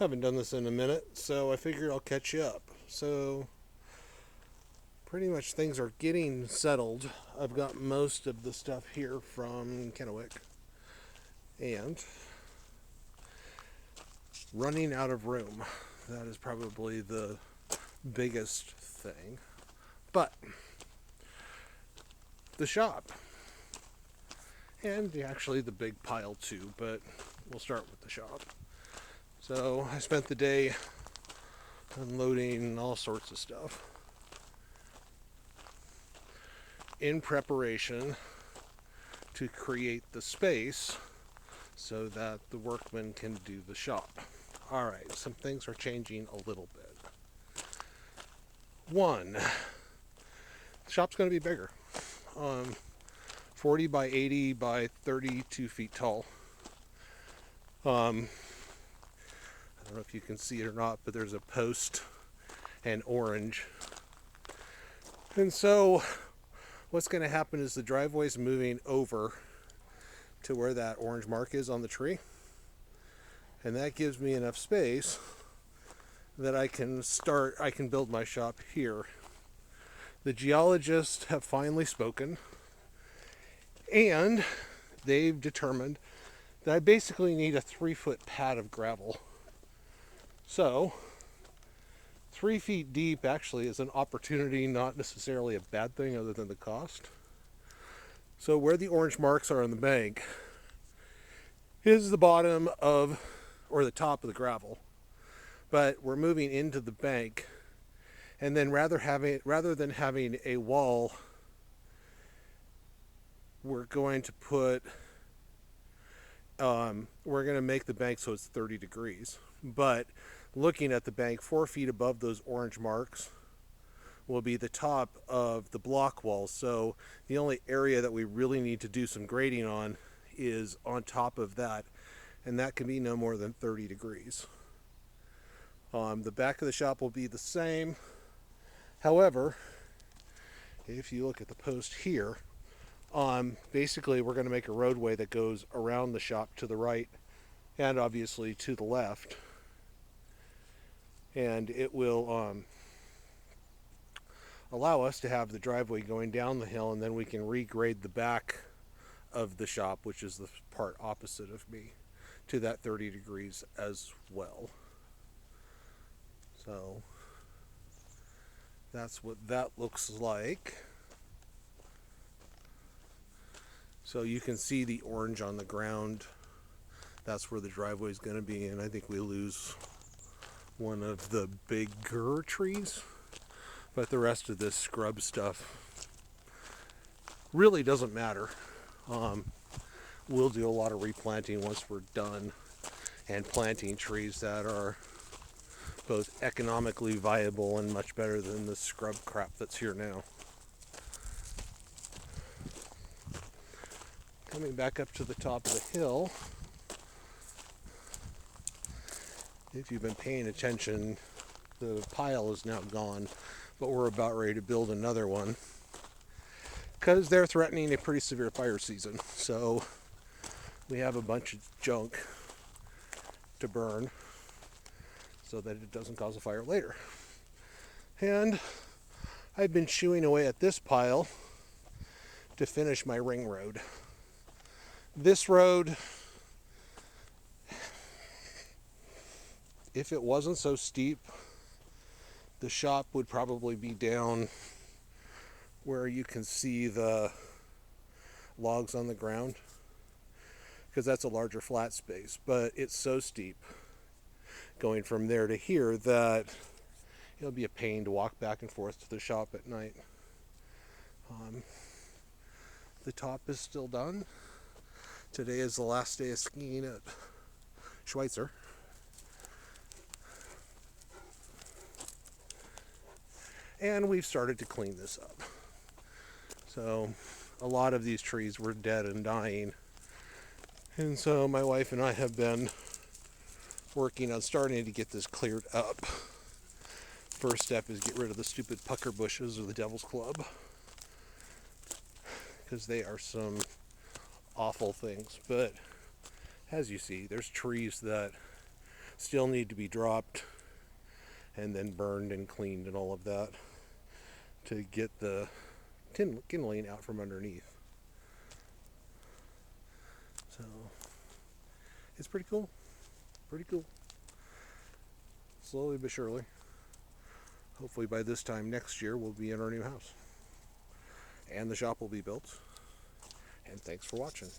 Haven't done this in a minute, so I figured I'll catch you up. So, pretty much things are getting settled. I've got most of the stuff here from Kennewick, and running out of room. That is probably the biggest thing. But, the shop. And actually the big pile too, but we'll start with the shop. So, I spent the day unloading all sorts of stuff in preparation to create the space so that the workmen can do the shop. Alright, some things are changing a little bit. One, the shop's going to be bigger. 40 by 80 by 32 feet tall. I don't know if you can see it or not, but there's a post and orange. And so what's going to happen is the driveway's moving over to where that orange mark is on the tree. And that gives me enough space that I can build my shop here. The geologists have finally spoken, and they've determined that I basically need a 3-foot pad of gravel. So 3 feet deep actually is an opportunity, not necessarily a bad thing other than the cost. So where the orange marks are on the bank is the bottom of, or the top of the gravel. But we're moving into the bank, and then rather than having a wall, we're going to make the bank so it's 30 degrees. But looking at the bank, 4 feet above those orange marks will be the top of the block wall. So the only area that we really need to do some grading on is on top of that, and that can be no more than 30 degrees. The back of the shop will be the same. However, if you look at the post here, basically we're going to make a roadway that goes around the shop to the right and obviously to the left. And it will allow us to have the driveway going down the hill, and then we can regrade the back of the shop, which is the part opposite of me, to that 30 degrees as well. So that's what that looks like. So you can see the orange on the ground. That's where the driveway is going to be, and I think we lose one of the bigger trees, but the rest of this scrub stuff really doesn't matter. We'll do a lot of replanting once we're done and planting trees that are both economically viable and much better than the scrub crap that's here now. Coming back up to the top of the hill, if you've been paying attention, the pile is now gone, but we're about ready to build another one because they're threatening a pretty severe fire season. So we have a bunch of junk to burn so that it doesn't cause a fire later. And I've been chewing away at this pile to finish my ring road. This road, if it wasn't so steep, the shop would probably be down where you can see the logs on the ground, because that's a larger flat space. But it's so steep going from there to here that it'll be a pain to walk back and forth to the shop at night. The top is still done. Today is the last day of skiing at Schweitzer. And we've started to clean this up. So a lot of these trees were dead and dying. And so my wife and I have been working on starting to get this cleared up. First step is get rid of the stupid pucker bushes or the devil's club, because they are some awful things. But as you see, there's trees that still need to be dropped and then burned and cleaned and all of that to get the kindling out from underneath. So it's pretty cool. Pretty cool. Slowly but surely. Hopefully by this time next year we'll be in our new house. And the shop will be built. And thanks for watching.